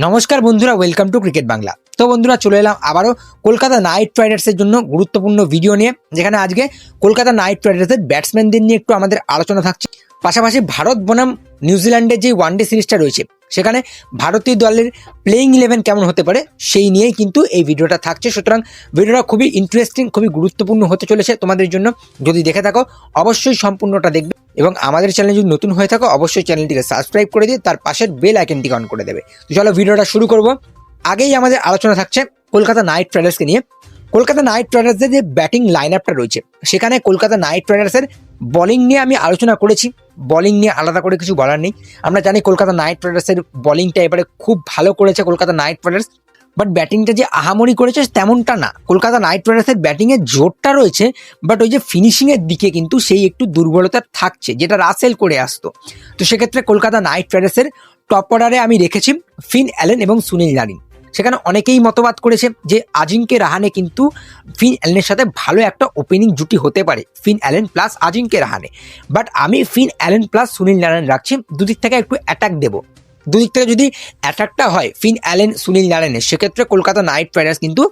নমস্কার বন্ধুরা, welcome to cricket Bangla. তো বন্ধুরা, চলে এলাম আবারও কলকাতা নাইট রাইডার্সের জন্য গুরুত্বপূর্ণ ভিডিও নিয়ে, যেখানে আজকে কলকাতা নাইট রাইডার্সের ব্যাটসম্যানদের নিয়ে একটু আমাদের আলোচনা থাকছে। পাশাপাশি ভারত বনাম নিউজিল্যান্ডের যে ওয়ানডে সিরিজটা রয়েছে, সেখানে ভারতীয় দলের প্লেইং 11 কেমন হতে পারে সেই নিয়েই কিন্তু এই ভিডিওটা থাকছে। সুতরাং ভিডিওটা খুবই ইন্টারেস্টিং, খুবই গুরুত্বপূর্ণ হতে চলেছে তোমাদের জন্য। যদি দেখে থাকো অবশ্যই সম্পূর্ণটা দেখবে, এবং আমাদের চ্যানেলে যদি নতুন হয়ে থাকো অবশ্যই চ্যানেলটিকে সাবস্ক্রাইব করে দিয়ে তার পাশের বেল আইকনটিকে অন করে দেবে। তো চলো ভিডিওটা শুরু করব। আগেই আমাদের আলোচনা থাকছে কলকাতা নাইট রাইডার্সকে নিয়ে। কলকাতা নাইট রাইডার্সের যে ব্যাটিং লাইন আপটা রয়েছে, সেখানে কলকাতা নাইট রাইডার্সের বোলিং নিয়ে আমি আলোচনা করেছি। বোলিং নিয়ে আলাদা করে কিছু বলার নেই। আমরা জানি কলকাতা নাইট রাইডার্সের বোলিংটা এবারে খুব ভালো করেছে কলকাতা নাইট রাইডার্স, বাট ব্যাটিংটা যে আহামরি করেছে তেমনটা না। কলকাতা নাইট রাইডার্সের ব্যাটিংয়ের জোরটা রয়েছে, বাট ওই যে ফিনিশিংয়ের দিকে কিন্তু সেই একটু দুর্বলতা থাকছে, যেটা রাসেল করে আসতো। তো সেক্ষেত্রে কলকাতা নাইট রাইডার্সের টপ অর্ডারে আমি রেখেছি ফিন অ্যালেন এবং সুনীল নারিন। সেখানে অনেকেই মতবাদ করেছে যে আজিঙ্কে রাহানে কিন্তু ফিন অ্যালেনের সাথে ভালো একটা ওপেনিং জুটি হতে পারে, Finn Allen plus Ajinkya Rahane. But আমি Finn Allen plus Sunil Narine রাখছি। দুদিক থেকে একটু অ্যাটাক দেবো। দুদিক থেকে যদি অ্যাটাকটা হয় ফিন অ্যালেন সুনীল নারায়ণের, সেক্ষেত্রে কলকাতা নাইট রাইডার্স কিন্তু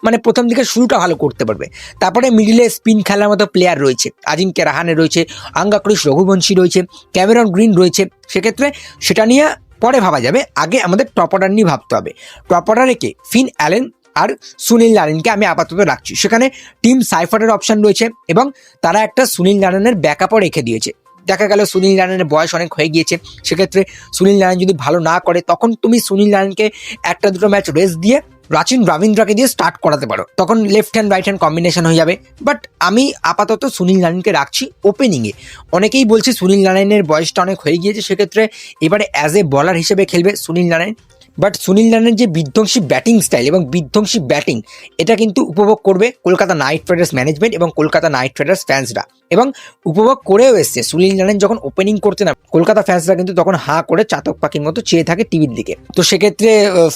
মানে প্রথম দিকে শুরুটা ভালো করতে পারবে। তারপরে মিডিলে স্পিন খেলার মতো প্লেয়ার রয়েছে, আজিঙ্কে রাহানে রয়েছে, আঙ্গাক্রিস রঘুবংশী রয়েছে, ক্যামেরন গ্রিন রয়েছে। সেক্ষেত্রে সেটা নিয়ে পরে ভাবা যাবে, আগে আমাদের টপ অর্ডার নিয়ে ভাবতে হবে। টপ অর্ডারে কে ফিন অ্যালেন আর সুনীল নারায়ণকে আমি আপাতত রাখছি। সেখানে টিম সাইফারের অপশন রয়েছে, এবং তারা একটা সুনীল নারায়ণের ব্যাকআপও রেখে দিয়েছে। দেখা গেল সুনীল নারায়ণের বয়স অনেক হয়ে গিয়েছে, সেক্ষেত্রে সুনীল নারায়ণ যদি ভালো না করে, তখন তুমি সুনীল নারায়ণকে একটা দুটো ম্যাচ রেস্ট দিয়ে রাচিন রবীন্দ্রকে দিয়ে স্টার্ট করাতে পারো, তখন left hand right hand combination হয়ে যাবে। বাট আমি আপাতত সুনীল নারায়ণকে রাখছি ওপেনিংয়ে। অনেকেই বলছে সুনীল নারায়ণের বয়সটা অনেক হয়ে গিয়েছে, সেক্ষেত্রে এবারে অ্যাজ এ বলার হিসেবে খেলবে সুনীল নারায়ণ। বাট সুনীল নারায়ণের যে বিধ্বংসী ব্যাটিং স্টাইল এবং বিধ্বংসী ব্যাটিং, এটা কিন্তু উপভোগ করবে কলকাতা নাইট রাইডার্স ম্যানেজমেন্ট এবং কলকাতা নাইট রাইডার্স ফ্যান্সরা, এবং উপভোগ করেও এসছে। সুনীল নারায়ণ যখন ওপেনিং করতে না, কলকাতা ফ্যান্সরা কিন্তু তখন হাঁ করে চাতক পাখির মতো চেয়ে থাকে টিভির দিকে। তো সেক্ষেত্রে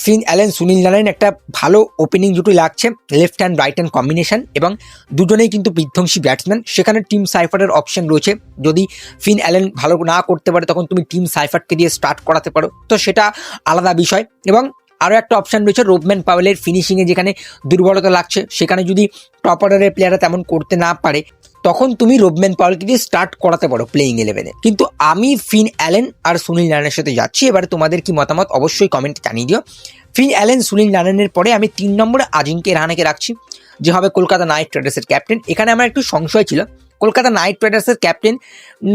ফিন অ্যালেন সুনীল নারায়ণ একটা ভালো ওপেনিং জুটি লাগছে, left hand right hand combination, এবং দুজনেই কিন্তু বিধ্বংসী ব্যাটসম্যান। সেখানে টিম সাইফারের অপশন রয়েছে। যদি ফিন অ্যালেন ভালো না করতে পারে, তখন তুমি টিম সাইফারকে দিয়ে স্টার্ট করাতে পারো, তো সেটা আলাদা বিষয়। এবং আরও একটা অপশান রয়েছে রোবম্যান পাওয়েলের ফিনিশিংয়ে, যেখানে দুর্বলতা লাগছে। সেখানে যদি টপ অর্ডারের প্লেয়াররা তেমন করতে না পারে, তখন তুমি রোবম্যান পাওয়েলকে দিয়ে স্টার্ট করাতে পারো প্লেইং 11-এ। কিন্তু আমি ফিন অ্যালেন আর সুনীল নারায়ণের সাথে যাচ্ছি। এবারে তোমাদের কি মতামত অবশ্যই কমেন্টে জানিয়ে দিও। ফিন অ্যালেন সুনীল নারায়ণের পরে আমি 3 নম্বরে আজিঙ্কে রাহানেকে রাখছি, যে হবে কলকাতা নাইট রাইডার্সের ক্যাপ্টেন। এখানে আমার একটু সংশয় ছিল, কলকাতা নাইট রাইডার্সের ক্যাপ্টেন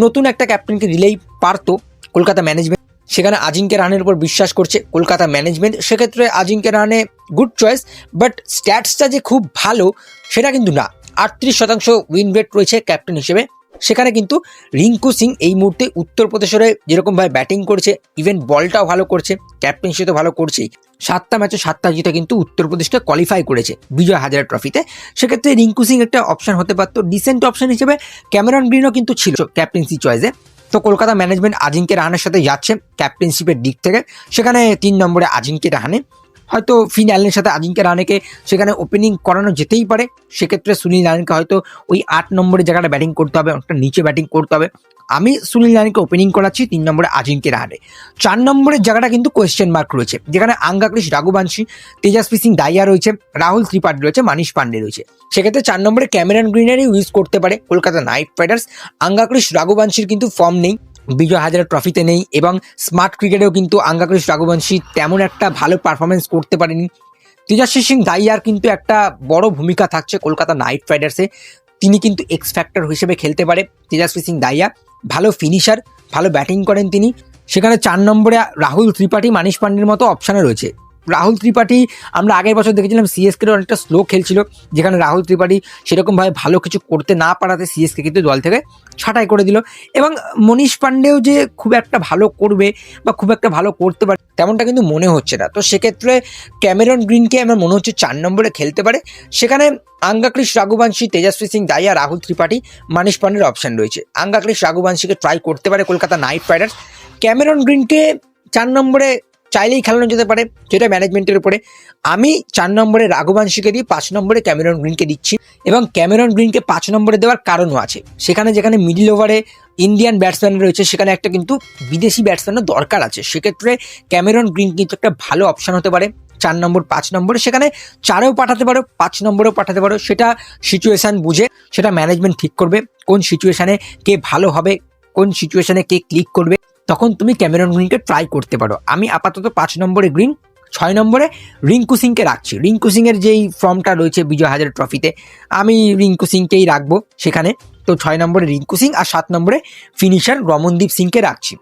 নতুন একটা ক্যাপ্টেনকে দিলেই পারতো কলকাতা ম্যানেজমেন্ট। সেখানে আজিঙ্কে রাহানের উপর বিশ্বাস করছে কলকাতা ম্যানেজমেন্ট, সেক্ষেত্রে Ajinkya Rahane good choice. But স্ট্যাটসটা যে খুব ভালো সেটা কিন্তু না। 38% উইন রেট রয়েছে ক্যাপ্টেন হিসেবে। সেখানে কিন্তু রিঙ্কু সিং এই মুহূর্তে উত্তরপ্রদেশের যেরকমভাবে ব্যাটিং করছে, ইভেন বলটাও ভালো করছে, ক্যাপ্টেনশিপ তো ভালো করছেই। 7টা ম্যাচে 7টা জিতে কিন্তু উত্তরপ্রদেশকে কোয়ালিফাই করেছে বিজয় হাজারে ট্রফিতে। সেক্ষেত্রে রিঙ্কু সিং একটা অপশন হতে পারতো। ডিসেন্ট অপশন হিসেবে ক্যামেরন গ্রিনও কিন্তু ছিল ক্যাপ্টেন্সি চয়েসে। তো কলকাতা ম্যানেজমেন্ট আজিঙ্কে রাহানের সাথে যাচ্ছে ক্যাপ্টেনশিপের দিক থেকে। সেখানে 3 নম্বরে আজিঙ্কে রাহানে, হয়তো ফিন অ্যালেনের সাথে আজিঙ্কে রাহানেকে সেখানে ওপেনিং করানো যেতেই পারে। সেক্ষেত্রে সুনীল নারায়ণকে হয়তো ওই 8 নম্বরের জায়গাটা ব্যাটিং করতে হবে, অনেকটা নিচে ব্যাটিং করতে হবে। আমি সুনীল নারায়ণকে ওপেনিং করাচ্ছি 3 নম্বরে আজিঙ্কে রাহানে। 4 নম্বরের জায়গাটা কিন্তু কোয়েশ্চেন মার্ক রয়েছে, যেখানে আঙ্গাক্রিস রঘুবংশী, তেজস্বী সিং দাহিয়া রয়েছে, রাহুল ত্রিপাঠী রয়েছে, মানিশ পান্ডে রয়েছে। সেক্ষেত্রে 4 নম্বরে ক্যামেরন গ্রিনারই ইউজ করতে পারে কলকাতা নাইট রাইডার্স। আঙ্গাক্রিস রঘুবংশীর কিন্তু ফর্ম নেই, বিজয় হাজারে ট্রফিতে নেই, এবং স্মার্ট ক্রিকেটেও কিন্তু আঙ্গাক্রিস রঘুবংশী তেমন একটা ভালো পারফরমেন্স করতে পারেনি। তেজস্বী সিং দাহিয়ার কিন্তু একটা বড় ভূমিকা থাকছে কলকাতা নাইট রাইডার্সে। তিনি কিন্তু এক্স ফ্যাক্টর হিসেবে খেলতে পারে। তেজস্বী সিং দাহিয়া ভালো ফিনিশার, ভালো ব্যাটিং করেন তিনি। সেখানে 4 নম্বরে রাহুল ত্রিপাঠী, মানিশ পান্ডের মতো অপশানে রয়েছে। রাহুল ত্রিপাঠী আমরা আগের বছর দেখেছিলাম সিএসকের অনেকটা স্লো খেলছিল, যেখানে রাহুল ত্রিপাঠী সেরকমভাবে ভালো কিছু করতে না পারাতে সিএসকে কিন্তু দল থেকে ছাঁটাই করে দিল। এবং মনীষ পান্ডেও যে খুব একটা ভালো করবে বা খুব একটা ভালো করতে পারে তেমনটা কিন্তু মনে হচ্ছে না। তো সেক্ষেত্রে ক্যামেরন গ্রিনকে আমার মনে হচ্ছে 4 নম্বরে খেলতে পারে। সেখানে আঙ্গাক্রিস রঘুবংশী, তেজস্বী সিং দাহিয়া, রাহুল ত্রিপাঠী, মানিশ পান্ডের অপশান রয়েছে। আঙ্গাক্রিস রঘুবংশীকে ট্রাই করতে পারে কলকাতা নাইট রাইডার্স। ক্যামেরন গ্রিনকে 4 চাইলেই খেলানো যেতে পারে, যেটা ম্যানেজমেন্টের উপরে। আমি 4 নম্বরে রাঘবাংশীকে দিই, 5 নম্বরে ক্যামেরন গ্রিনকে দিচ্ছি। এবং ক্যামেরন গ্রিনকে 5 নম্বরে দেওয়ার কারণও আছে, যেখানে মিডল ওভারে ইন্ডিয়ান ব্যাটসম্যান রয়েছে, সেখানে একটা কিন্তু বিদেশি ব্যাটসম্যানের দরকার আছে। সেক্ষেত্রে ক্যামেরন গ্রিন কিন্তু একটা ভালো অপশন হতে পারে 4 নম্বর 5 নম্বরে। সেখানে 4এও পাঠাতে পারো, 5 নম্বরেও পাঠাতে পারো, সেটা সিচুয়েশান বুঝে সেটা ম্যানেজমেন্ট ঠিক করবে কোন সিচুয়েশানে কে ভালো হবে, কোন সিচুয়েশানে কে ক্লিক করবে, তখন তুমি ক্যামেরন গ্রিনকে ট্রাই করতে পারো। আমি আপাতত 5 নম্বরে গ্রিন, 6 নম্বরে রিঙ্কু সিংকে রাখছি। রিঙ্কু সিংয়ের যেই ফর্মটা রয়েছে বিজয় হাজারে ট্রফিতে, আমি রিঙ্কু সিংকেই রাখবো সেখানে। তো 6 নম্বরে রিঙ্কু সিং আর 7 নম্বরে ফিনিশার রমনদীপ সিংকে রাখছি।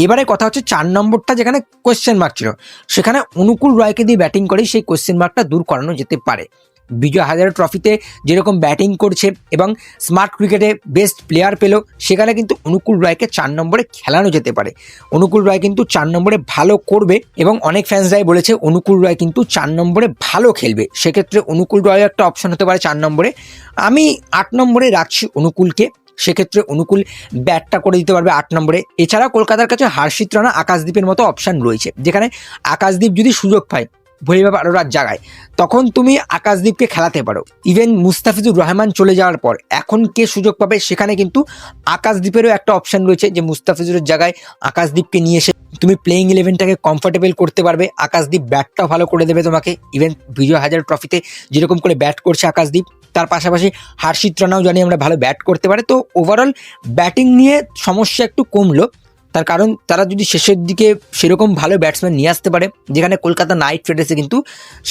এবারে কথা হচ্ছে 4 নম্বরটা যেখানে কোয়েশ্চেন মার্ক ছিল, সেখানে অনুকূল রয়কে দিয়ে ব্যাটিং করেই সেই কোয়েশ্চেন মার্কটা দূর করানো যেতে পারে। বিজয় হাজারে ট্রফিতে যেরকম ব্যাটিং করছে এবং স্মার্ট ক্রিকেটে বেস্ট প্লেয়ার পেল, সেখানে কিন্তু অনুকূল রয়কে 4 নম্বরে খেলানো যেতে পারে। অনুকূল রয় কিন্তু 4 নম্বরে ভালো করবে এবং অনেক ফ্যান্সরাই বলেছে অনুকূল রয় কিন্তু 4 নম্বরে ভালো খেলবে। সেক্ষেত্রে অনুকূল রয় একটা অপশন হতে পারে 4 নম্বরে। আমি 8 নম্বরে রাখছি অনুকূলকে, সেক্ষেত্রে অনুকূল ব্যাটটা করে দিতে পারবে 8 নম্বরে। এছাড়া কলকাতার কাছে হর্ষিত রানা, আকাশদীপের মতো অপশান রয়েছে, যেখানে আকাশদীপ যদি সুযোগ পায় ভৈরব আরোরার জায়গায়, তখন তুমি আকাশদীপকে খেলাতে পারো। ইভেন মুস্তাফিজুর রহমান চলে যাওয়ার পর এখন কে সুযোগ পাবে, সেখানে কিন্তু আকাশদীপেরও একটা অপশান রয়েছে যে মুস্তাফিজুরের জায়গায় আকাশদীপকে নিয়ে এসে তুমি প্লেইং 11টাকে কমফোর্টেবল করতে পারবে। আকাশদীপ ব্যাটটাও ভালো করে দেবে তোমাকে। ইভেন বিজয় হাজার ট্রফিতে যেরকম করে ব্যাট করছে আকাশদীপ, তার পাশাপাশি হর্ষিত রানাও জানি আমরা ভালো ব্যাট করতে পারে। তো ওভারঅল ব্যাটিং নিয়ে সমস্যা একটু কমলো, তার কারণ তারা যদি শেষের দিকে সেরকম ভালো ব্যাটসম্যান নিয়ে আসতে পারে, যেখানে কলকাতা নাইট রাইডার্সে কিন্তু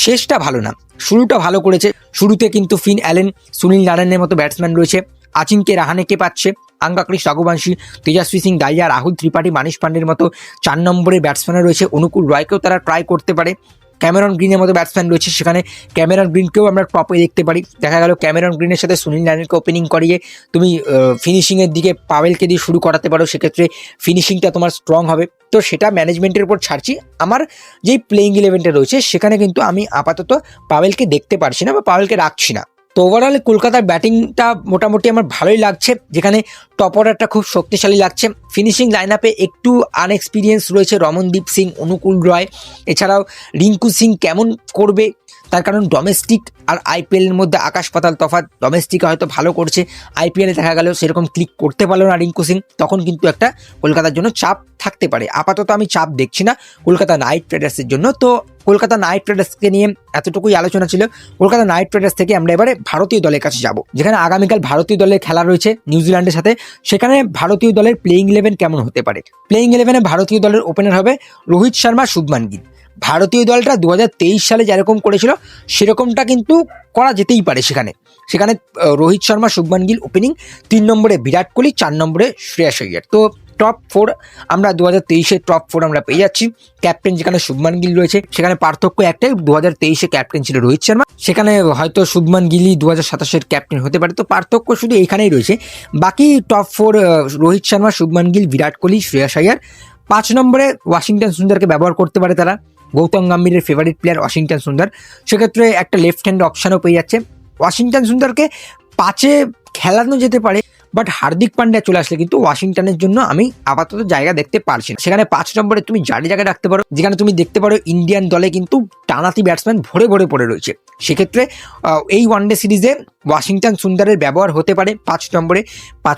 শেষটা ভালো না, শুরুটা ভালো করেছে। শুরুতে কিন্তু ফিন অ্যালেন, সুনীল নারায়ণের মতো ব্যাটসম্যান রয়েছে, আচিনকে রাহানেকে পাচ্ছে, আঙ্গাক্রিস রঘুবংশী, তেজস্বী সিং দাহিয়া, রাহুল ত্রিপাঠী, মানিশ পান্ডের মতো 4 নম্বরের ব্যাটসম্যানও রয়েছে। অনুকূল রয়কেও তারা ট্রাই করতে পারে। ক্যামেরন গ্রিনের মতো ব্যাটসম্যান রয়েছে, সেখানে ক্যামেরন গ্রিনকেও আমরা টপে দেখতে পারি। দেখা গেল ক্যামেরন গ্রিনের সাথে সুনীল নারায়ণকে ওপেনিং করিয়ে তুমি ফিনিশিংয়ের দিকে পাওয়েলকে দিয়ে শুরু করাতে পারো, সেক্ষেত্রে ফিনিশিংটা তোমার স্ট্রং হবে। তো সেটা ম্যানেজমেন্টের উপর ছাড়ছি। আমার যেই প্লেইং 11টা রয়েছে সেখানে কিন্তু আমি আপাতত পাওয়েলকে দেখতে পারছি না বা পাওয়েলকে রাখছি না। তো ওভারঅল কলকাতার ব্যাটিংটা মোটামুটি আমার ভালোই লাগছে, যেখানে টপ অর্ডারটা খুব শক্তিশালী লাগছে। ফিনিশিং লাইন আপে একটু আনএক্সপিরিয়েন্স রয়েছে রমনদীপ সিং, অনুকূল রয়, এছাড়াও রিঙ্কু সিং কেমন করবে, তার কারণ ডোমেস্টিক আর আইপিএলের মধ্যে আকাশ পাতাল তফাৎ। ডোমেস্টিকে হয়তো ভালো করছে, আইপিএলে দেখা গেল সেরকম ক্লিক করতে পারলো না রিঙ্কু সিং, তখন কিন্তু একটা কলকাতার জন্য চাপ থাকতে পারে। আপাতত আমি চাপ দেখছি না কলকাতা নাইট রাইডার্সের জন্য। তো কলকাতা নাইট রাইডার্সকে নিয়ে এতটুকুই আলোচনা ছিল। কলকাতা নাইট রাইডার্স থেকে আমরা এবারে ভারতীয় দলের কাছে যাব, যেখানে আগামীকাল ভারতীয় দলের খেলা রয়েছে নিউজিল্যান্ডের সাথে। সেখানে ভারতীয় দলের প্লেইং 11 কেমন হতে পারে? প্লেইং 11-এ ভারতীয় দলের ওপেনার হবে রোহিত শর্মা, শুভমান গিল। ভারতীয় দলটা 2023 সালে যেরকম করেছিল সেরকমটা কিন্তু করা যেতেই পারে। সেখানে রোহিত শর্মা, শুভমান গিল ওপেনিং, 3 নম্বরে বিরাট কোহলি, 4 নম্বরে শ্রেয়াস আইয়ার। তো টপ 4 আমরা 2023-এর টপ 4 আমরা পেয়ে যাচ্ছি। ক্যাপ্টেন যেখানে শুভমান গিল রয়েছে, সেখানে পার্থক্য একটাই, 2023-এ ক্যাপ্টেন ছিল রোহিত শর্মা, সেখানে হয়তো শুভমান গিলই 2027-এর ক্যাপ্টেন হতে পারে। তো পার্থক্য শুধু এখানেই রয়েছে। বাকি টপ 4 রোহিত শর্মা, শুভমান গিল, বিরাট কোহলি, শ্রেয়াস আইয়ার। 5 নম্বরে ওয়াশিংটন সুন্দরকে ব্যবহার করতে পারে তারা। গৌতম গম্ভীরের ফেভারিট প্লেয়ার ওয়াশিংটন সুন্দর, সেক্ষেত্রে একটা লেফট হ্যান্ড অপশানও পেয়ে যাচ্ছে। ওয়াশিংটন সুন্দরকে 5-এ খেলানো যেতে পারে, বাট হার্দিক পান্ডিয়া চলে আসলে কিন্তু ওয়াশিংটনের জন্য আমি আপাতত জায়গা দেখতে পারছি না। সেখানে 5 নম্বরে তুমি জাডেজাকে রাখতে পারো, যেখানে তুমি দেখতে পারো ইন্ডিয়ান দলে কিন্তু টানাতি ব্যাটসম্যান ভরে ভরে পড়ে রয়েছে। সেক্ষেত্রে এই ওয়ানডে সিরিজে ওয়াশিংটন সুন্দরের ব্যবহার হতে পারে 5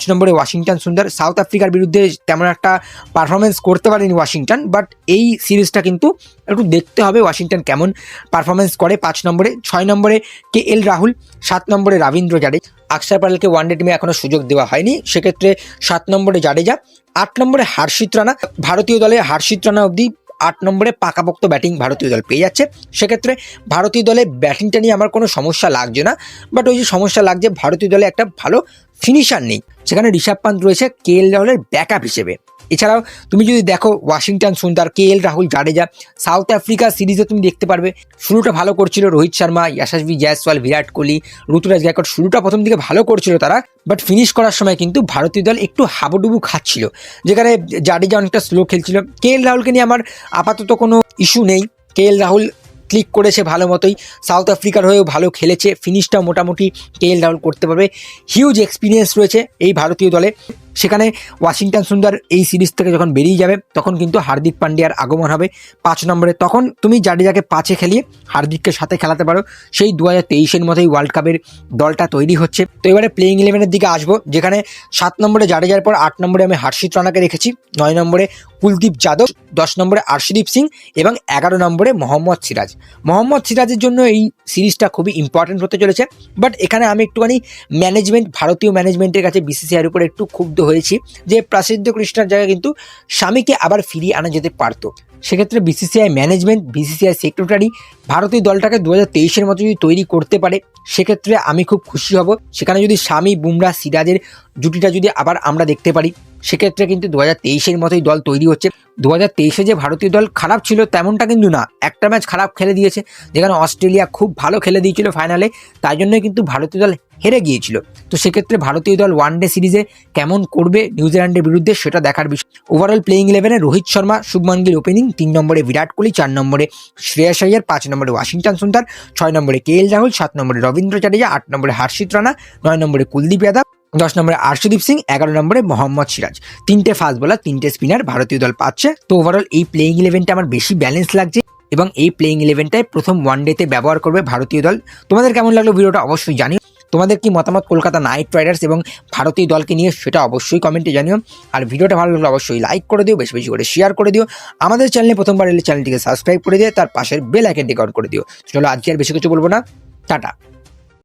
নম্বরে ওয়াশিংটন সুন্দর। সাউথ আফ্রিকার বিরুদ্ধে তেমন একটা পারফরমেন্স করতে পারেনি ওয়াশিংটন, বাট এই সিরিজটা কিন্তু একটু দেখতে হবে ওয়াশিংটন কেমন পারফরমেন্স করে। 5 নম্বরে 6 নম্বরে KL রাহুল, 7 নম্বরে রবীন্দ্র জাডেজা। অক্ষর প্যাটেলকে ওয়ানডে টিমে এখনো সুযোগ দেওয়া হয়নি, সেক্ষেত্রে 7 নম্বরে জাডেজা। 8 নম্বরে হর্ষিত রানা। ভারতীয় দলে হর্ষিত রানা অবধি 8 নম্বরে পাকাপোক্ত ব্যাটিং ভারতীয় দল পেয়ে যাচ্ছে। সেক্ষেত্রে ভারতীয় দলে ব্যাটিংটা নিয়ে আমার কোনো সমস্যা লাগছে না, বাট ওই যে সমস্যা লাগছে ভারতীয় দলে একটা ভালো ফিনিশার নেই। সেখানে ঋষভ পান্ত রয়েছে KL রাহুলের ব্যাকআপ হিসেবে। এছাড়াও তুমি যদি দেখো ওয়াশিংটন সুন্দর, KL Rahul, Jadeja. South Africa সিরিজে তুমি দেখতে পারবে শুরুটা ভালো করছিল রোহিত শর্মা, যশস্বী জয়সওয়াল, বিরাট কোহলি, ঋতুরাজ গায়কোয়াড়। শুরুটা প্রথম দিকে ভালো করছিল তারা, বাট ফিনিশ করার সময় কিন্তু ভারতীয় দল একটু হাবুডুবু খাচ্ছিল, যেখানে জাডেজা অনেকটা স্লো খেলছিল। KL রাহুলকে নিয়ে আমার আপাতত কোনো ইস্যু নেই। KL রাহুল ক্লিক করেছে ভালো মতোই, সাউথ আফ্রিকার হয়েও ভালো খেলেছে, ফিনিশটাও মোটামুটি KL রাহুল করতে পারবে। হিউজ এক্সপিরিয়েন্স রয়েছে এই ভারতীয় দলে। সেখানে ওয়াশিংটন সুন্দর এই সিরিজ থেকে যখন বেরিয়ে যাবে তখন কিন্তু হার্দিক পান্ডিয়ার আগমন হবে 5 নম্বরে। তখন তুমি জাডেজাকে 5-এ খেলিয়ে হার্দিককে সাথে খেলাতে পারো। সেই 2023-এর মতোই ওয়ার্ল্ড কাপের দলটা তৈরি হচ্ছে। তো এবারে প্লেইং 11-এর দিকে আসবো, যেখানে 7 নম্বরে জাডেজার পর 8 নম্বরে আমি হর্ষিত রানাকে রেখেছি, 9 নম্বরে কুলদীপ যাদব, 10 নম্বরে আর্শদীপ সিং এবং 11 নম্বরে মোহাম্মদ সিরাজ। মোহাম্মদ সিরাজের জন্য এই সিরিজটা খুবই ইম্পর্টেন্ট হতে চলেছে। বাট এখানে আমি একটুখানি ভারতীয় ম্যানেজমেন্টের কাছে বিসিসিআইয়ের উপরে একটু ক্ষুব্ধ হয়েছি যে প্রসিদ্ধ কৃষ্ণার জায়গায় কিন্তু স্বামীকে আবার ফিরিয়ে আনা যেতে পারতো। সেক্ষেত্রে বিসিসিআই ম্যানেজমেন্ট, বিসিসিআই সেক্রেটারি ভারতীয় দলটাকে 2023-এর মতো যদি তৈরি করতে পারে সেক্ষেত্রে আমি খুব খুশি হব। সেখানে যদি স্বামী, বুমরা, সিরাজের জুটিটা যদি আবার আমরা দেখতে পারি সেক্ষেত্রে কিন্তু 2023-এর মতোই দল তৈরি হচ্ছে। 2023-এ যে ভারতীয় দল খারাপ ছিল তেমনটা কিন্তু না, একটা ম্যাচ খারাপ খেলে দিয়েছে, যেখানে অস্ট্রেলিয়া খুব ভালো খেলে দিয়েছিল ফাইনালে, তাই জন্যই কিন্তু ভারতীয় দল হেরে গিয়েছিল। তো সেক্ষেত্রে ভারতীয় দল ওয়ানডে সিরিজে কেমন করবে নিউজিল্যান্ডের বিরুদ্ধে সেটা দেখার বিষয়। ওভারঅল প্লেইং 11-এ রোহিত শর্মা, শুভমান গিল ওপেনিং, 3 নম্বরে বিরাট কোহলি, 4 নম্বরে শ্রেয়াস আইয়ার, 5 নম্বরে ওয়াশিংটন সুন্দর, 6 নম্বরে কেএল রাহুল, 7 নম্বরে রবীন্দ্র জাডেজা, 8 নম্বরে হর্ষিত রানা, 9 নম্বরে কুলদীপ যাদব, 10 নম্বরে আর্শদীপ সিং, 11 নম্বরে মোহাম্মদ সিরাজ। 3টে ফাস্ট বোলার, 3টে স্পিনার ভারতীয় দল পাচ্ছে। তো ওভারঅল এই প্লেইং 11টা আমার বেশি ব্যালেন্স লাগছে এবং এই প্লেইং 11টাই প্রথম ওয়ানডেতে ব্যবহার করবে ভারতীয় দল। তোমাদের কেমন লাগলো ভিডিওটা অবশ্যই জানিও। তোমাদের কি মতামত কলকাতা নাইট রাইডার্স এবং ভারতীয় দলকে নিয়ে সেটা অবশ্যই কমেন্টে জানিও। আর ভিডিওটা ভালো লাগলে অবশ্যই লাইক করে দিও, বেশি বেশি করে শেয়ার করে দিও। আমাদের চ্যানেলে প্রথমবার এলে চ্যানেলটিকে সাবস্ক্রাইব করে দিয়ে তার পাশের বেল আইকনটিকে অন করে দিও। চলো আজকে আর বেশি কিছু বলবো না, টাটা।